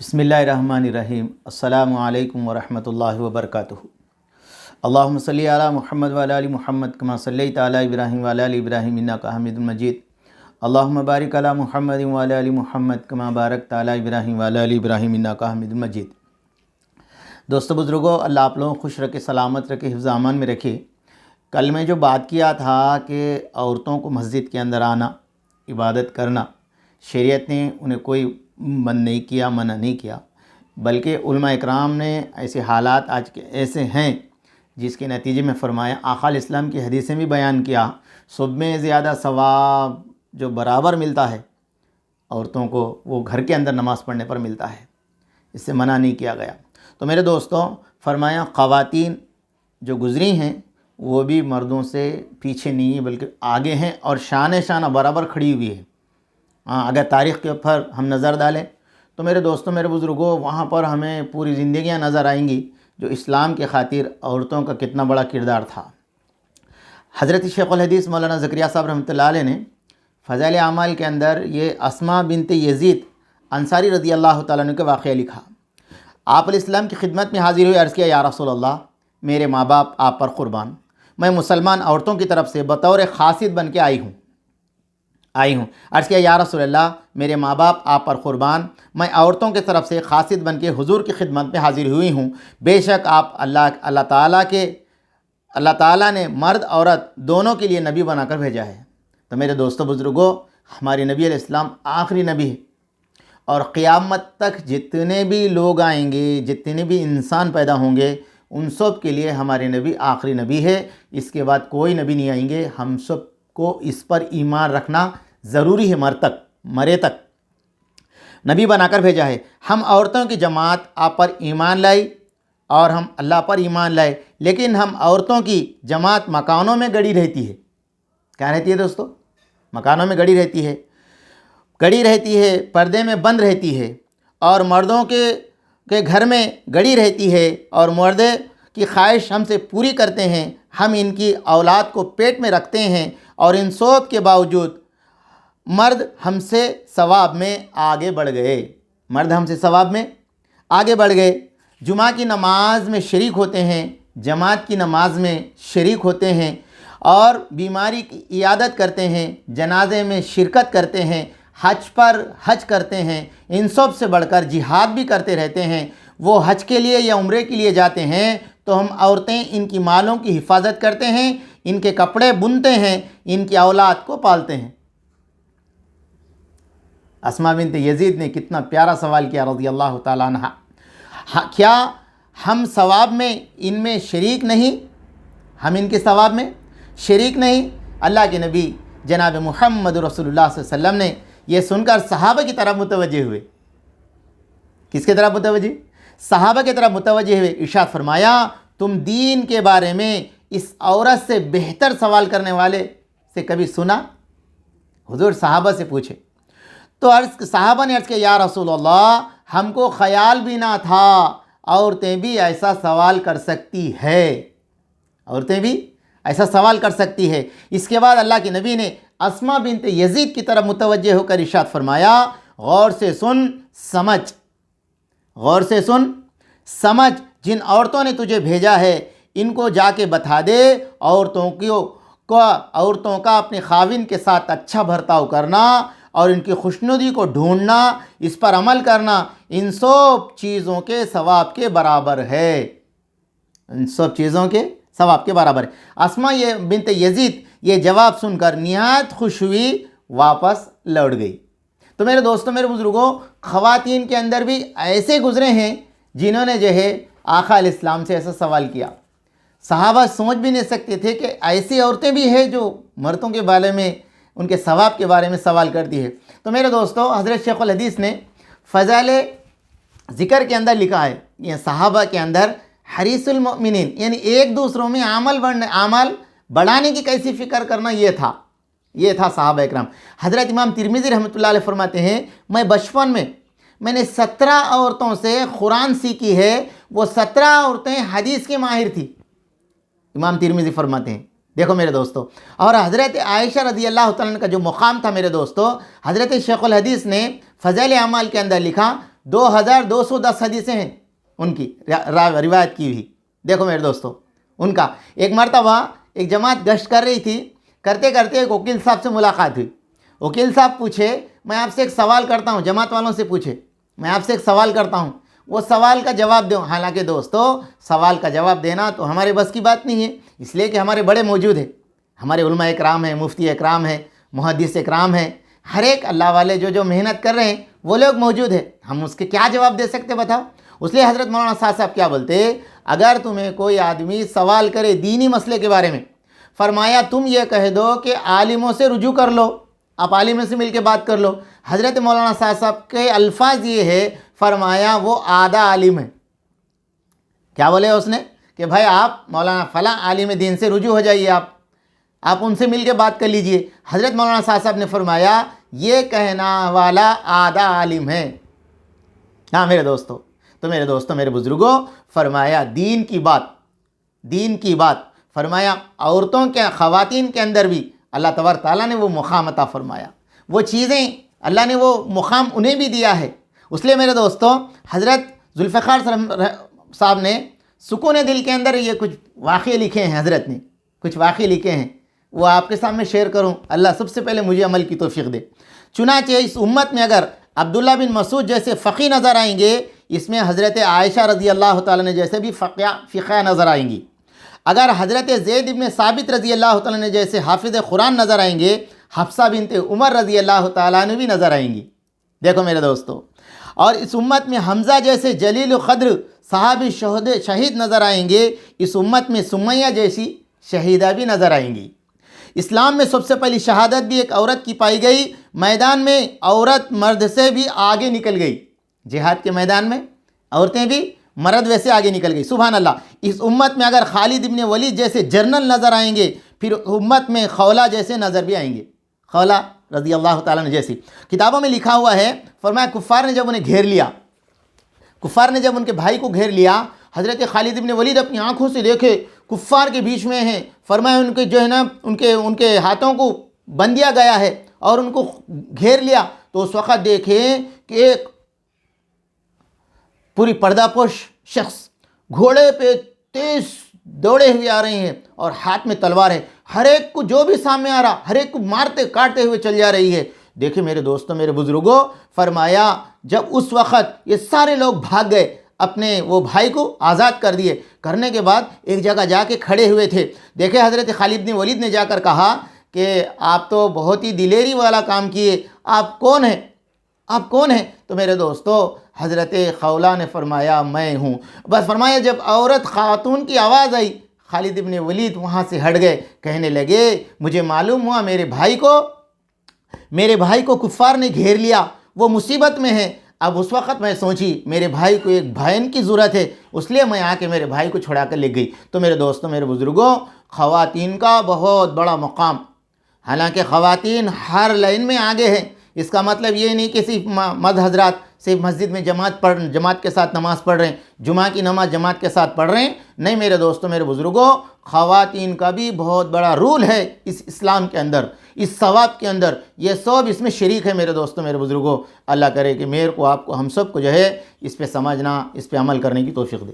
بسم اللہ الرحمن الرحیم السلام علیکم ورحمۃ اللہ وبرکاتہ۔ اللہم صلی علی محمد وعلی آل محمد کما صلیت علی ابراہیم وعلی آل ابراہیم انک حمید مجید۔ اللہم بارک علی محمد وعلی آل محمد کما بارکت علی ابراہیم وعلی آل ابراہیم انک حمید مجید۔ دوستو بزرگوں، اللہ آپ لوگوں کو خوش رکھے، سلامت رکھے، حفظ امان میں رکھے۔ کل میں جو بات کیا تھا کہ عورتوں کو مسجد کے اندر آنا، عبادت کرنا، شریعت نے انہیں کوئی بند نہیں کیا، منع نہیں کیا، بلکہ علماء اکرام نے ایسے حالات آج کے ایسے ہیں جس کے نتیجے میں فرمایا، آقا علیہ السلام کی حدیثیں بھی بیان کیا، صبح میں زیادہ ثواب جو برابر ملتا ہے عورتوں کو وہ گھر کے اندر نماز پڑھنے پر ملتا ہے، اس سے منع نہیں کیا گیا۔ تو میرے دوستوں، فرمایا خواتین جو گزری ہیں وہ بھی مردوں سے پیچھے نہیں ہیں بلکہ آگے ہیں اور شانہ برابر کھڑی ہوئی ہے۔ اگر تاریخ کے اوپر ہم نظر ڈالیں تو میرے دوستوں، میرے بزرگوں، وہاں پر ہمیں پوری زندگیاں نظر آئیں گی جو اسلام کے خاطر عورتوں کا کتنا بڑا کردار تھا۔ حضرت شیخ الحدیث مولانا زکریا صاحب رحمۃ اللہ علیہ نے فضائل اعمال کے اندر یہ اسماء بنت یزید انصاری رضی اللہ تعالیٰ عنہ کا واقعہ لکھا۔ آپ علیہ السلام کی خدمت میں حاضر ہوئے، عرض کیا، یا رسول اللہ، میرے ماں باپ آپ پر قربان، میں مسلمان عورتوں کی طرف سے بطور خاصیت بن کے آئی ہوں۔ عرض کیا، یا رسول اللہ، میرے ماں باپ آپ پر قربان، میں عورتوں کی طرف سے خاصیت بن کے حضور کی خدمت میں حاضر ہوئی ہوں۔ بے شک آپ اللہ تعالیٰ نے مرد عورت دونوں کے لیے نبی بنا کر بھیجا ہے۔ تو میرے دوستو بزرگوں، ہمارے نبی علیہ السلام آخری نبی ہے، اور قیامت تک جتنے بھی لوگ آئیں گے، جتنے بھی انسان پیدا ہوں گے، ان سب کے لیے ہمارے نبی آخری نبی ہے۔ اس کے بعد کوئی نبی نہیں آئیں گے۔ ہم سب کو اس پر ایمان رکھنا ضروری ہے، مرے تک نبی بنا کر بھیجا ہے۔ ہم عورتوں کی جماعت آپ پر ایمان لائی اور ہم اللہ پر ایمان لائے، لیکن ہم عورتوں کی جماعت مکانوں میں گڑی رہتی ہے۔ کیا رہتی ہے دوستو؟ مکانوں میں گڑی رہتی ہے، پردے میں بند رہتی ہے، اور مردوں کے گھر میں گڑی رہتی ہے، اور مرد کی خواہش ہم سے پوری کرتے ہیں۔ ہم ان کی اولاد کو پیٹ میں رکھتے ہیں، اور ان سب کے باوجود مرد ہم سے ثواب میں آگے بڑھ گئے۔ جمعہ کی نماز میں شریک ہوتے ہیں، جماعت کی نماز میں شریک ہوتے ہیں، اور بیماری کی عیادت کرتے ہیں، جنازے میں شرکت کرتے ہیں، حج کرتے ہیں، ان سب سے بڑھ کر جہاد بھی کرتے رہتے ہیں۔ وہ حج کے لیے یا عمرے کے لیے جاتے ہیں تو ہم عورتیں ان کی مالوں کی حفاظت کرتے ہیں، ان کے کپڑے بنتے ہیں، ان کی اولاد کو پالتے ہیں۔ اسماء بنت یزید نے کتنا پیارا سوال کیا رضی اللہ تعالیٰ عنہ، کیا ہم ثواب میں ان میں شریک نہیں؟ ہم ان کے ثواب میں شریک نہیں؟ اللہ کے نبی جناب محمد رسول اللہ صلی اللہ علیہ وسلم نے یہ سن کر صحابہ کی طرف متوجہ ہوئے۔ کس کی طرف متوجہ؟ صحابہ کی طرف متوجہ ہوئے۔ ارشاد فرمایا، تم دین کے بارے میں اس عورت سے بہتر سوال کرنے والے سے کبھی سنا؟ حضور صحابہ سے پوچھے تو صحابہ نے عرض کیا، یا رسول اللہ، ہم کو خیال بھی نہ تھا عورتیں بھی ایسا سوال کر سکتی ہے۔ اس کے بعد اللہ کے نبی نے اسماء بنت یزید کی طرف متوجہ ہو کر ارشاد فرمایا، غور سے سمجھ، جن عورتوں نے تجھے بھیجا ہے ان کو جا کے بتا دے، عورتوں کا اپنے خاوند کے ساتھ اچھا برتاؤ کرنا اور ان کی خوشنودی کو ڈھونڈنا، اس پر عمل کرنا، ان سب چیزوں کے ثواب کے برابر ہے۔ اسماء بنت یزید یہ جواب سن کر نہایت خوش ہوئی، واپس لوٹ گئی۔ تو میرے دوستوں، میرے بزرگوں، خواتین کے اندر بھی ایسے گزرے ہیں جنہوں نے جو ہے آقا علیہ السلام سے ایسا سوال کیا۔ صحابہ سمجھ بھی نہیں سکتے تھے کہ ایسی عورتیں بھی ہیں جو مردوں کے بارے میں، ان کے ثواب کے بارے میں سوال کرتی ہے۔ تو میرے دوستو، حضرت شیخ الحدیث نے فضائل ذکر کے اندر لکھا ہے، یہ صحابہ کے اندر حریص المؤمنین، یعنی ایک دوسروں میں عمل بڑھانے کی کیسی فکر کرنا، یہ تھا صحابہ اکرام۔ حضرت امام ترمذی رحمۃ اللہ علیہ فرماتے ہیں، میں بچپن میں نے 17 عورتوں سے قرآن سیکھی ہے، وہ 17 عورتیں حدیث کے ماہر تھی۔ امام ترمذی فرماتے ہیں، دیکھو میرے دوستو، اور حضرت عائشہ رضی اللہ تعالیٰ عنہ کا جو مقام تھا میرے دوستو، حضرت شیخ الحدیث نے فضائل اعمال کے اندر لکھا، 2210 حدیثیں ہیں ان کی روایت کی ہوئی. دیکھو میرے دوستو، ان کا ایک مرتبہ ایک جماعت گشت کر رہی تھی، کرتے کرتے ایک وکیل صاحب سے ملاقات ہوئی. وکیل صاحب پوچھے میں آپ سے ایک سوال کرتا ہوں، جماعت والوں سے پوچھے میں آپ سے ایک سوال کرتا ہوں، وہ سوال کا جواب دو. حالانکہ دوستو سوال کا جواب دینا تو ہمارے بس کی بات نہیں ہے، اس لیے کہ ہمارے بڑے موجود ہیں، ہمارے علماء اکرام ہیں، مفتی اکرام ہیں، محدث اکرام ہیں، ہر ایک اللہ والے جو محنت کر رہے ہیں وہ لوگ موجود ہیں. ہم اس کے کیا جواب دے سکتے بتاؤ؟ اس لیے حضرت مولانا صاحب کیا بولتے، اگر تمہیں کوئی آدمی سوال کرے دینی مسئلے کے بارے میں، فرمایا تم یہ کہہ دو کہ عالموں سے رجوع کر لو، آپ عالموں سے مل کے بات کر لو. حضرت مولانا صاحب کے الفاظ یہ ہے، فرمایا وہ آدھا عالم ہے. کیا بولے اس نے کہ بھائی آپ مولانا فلاں عالم دین سے رجوع ہو جائیے، آپ ان سے مل کے بات کر لیجئے. حضرت مولانا صاحب نے فرمایا یہ کہنا والا آدھا عالم ہے. ہاں میرے دوستو، تو میرے دوستو میرے بزرگوں، فرمایا دین کی بات فرمایا عورتوں کے خواتین کے اندر بھی اللہ تبارک تعالیٰ نے وہ مقام عطا فرمایا، وہ چیزیں اللہ نے وہ مقام انہیں بھی دیا ہے. اس لیے میرے دوستو حضرت ذوالفقار صاحب نے سکون دل کے اندر یہ کچھ واقعے لکھے ہیں، حضرت نے کچھ واقعے لکھے ہیں، وہ آپ کے سامنے شیئر کروں. اللہ سب سے پہلے مجھے عمل کی توفیق دے. چنانچہ اس امت میں اگر عبداللہ بن مسعود جیسے فقی نظر آئیں گے، اس میں حضرت عائشہ رضی اللہ تعالیٰ نے جیسے بھی فقہ نظر آئیں گی. اگر حضرت زید بن ثابت رضی اللہ تعالیٰ نے جیسے حافظ قرآن نظر آئیں گے، حفصہ بنت عمر رضی اللہ تعالیٰ نے بھی نظر آئیں گی. دیکھو میرے دوستو، اور اس امت میں حمزہ جیسے جلیل قدر صحابی شہید نظر آئیں گے. اس امت میں سمیہ جیسی شہیدہ بھی نظر آئیں گی. اسلام میں سب سے پہلی شہادت بھی ایک عورت کی پائی گئی. میدان میں عورت مرد سے بھی آگے نکل گئی. جہاد کے میدان میں عورتیں بھی مرد ویسے آگے نکل گئی. سبحان اللہ. اس امت میں اگر خالد ابن ولید جیسے جنرل نظر آئیں گے، پھر امت میں خولہ جیسے نظر بھی آئیں گے، خولہ رضی اللہ تعالیٰ نے جیسی. کتابوں میں لکھا ہوا ہے، فرمایا کفار نے جب انہیں گھیر لیا، کفار نے جب ان کے بھائی کو گھیر لیا، حضرت خالد ابن ولید اپنی آنکھوں سے دیکھے کفار کے بیچ میں ہیں. فرمایا ان کے جو ہے نا ان کے ہاتھوں کو بند دیا گیا ہے اور ان کو گھیر لیا. تو اس وقت دیکھیں کہ ایک پوری پردہ پوش شخص گھوڑے پہ تیز دوڑے ہوئے آ رہے ہیں اور ہاتھ میں تلوار ہے. ہر ایک کو جو بھی سامنے آ رہا، ہر ایک کو مارتے کاٹتے ہوئے چل جا رہی ہے. دیکھیں میرے دوستوں میرے بزرگوں، فرمایا جب اس وقت یہ سارے لوگ بھاگ گئے، اپنے وہ بھائی کو آزاد کر دیے. کرنے کے بعد ایک جگہ جا کے کھڑے ہوئے تھے. دیکھیں حضرت خالد بن ولید نے جا کر کہا کہ آپ تو بہت ہی دلیری والا کام کیے، آپ کون ہیں؟ آپ کون ہیں؟ تو میرے دوستو حضرت خولہ نے فرمایا میں ہوں. بس فرمایا جب عورت خاتون کی آواز آئی، خالد بن ولید وہاں سے ہٹ گئے. کہنے لگے مجھے معلوم ہوا میرے بھائی کو کفار نے گھیر لیا، وہ مصیبت میں ہے. اب اس وقت میں سوچی میرے بھائی کو ایک بہن کی ضرورت ہے، اس لیے میں آ کے میرے بھائی کو چھڑا کر لے گئی. تو میرے دوستوں میرے بزرگوں، خواتین کا بہت بڑا مقام. حالانکہ خواتین ہر لائن میں آگے ہیں. اس کا مطلب یہ نہیں کہ صرف مرد حضرات صرف مسجد میں جماعت کے ساتھ نماز پڑھ رہے ہیں، جمعہ کی نماز جماعت کے ساتھ پڑھ رہے ہیں. نہیں میرے دوستوں میرے بزرگوں، خواتین کا بھی بہت بڑا رول ہے اس اسلام کے اندر، اس ثواب کے اندر. یہ سب اس میں شریک ہے میرے دوستوں میرے بزرگوں. اللہ کرے کہ میرے کو آپ کو ہم سب کو جو ہے اس پہ سمجھنا، اس پہ عمل کرنے کی توفیق دے.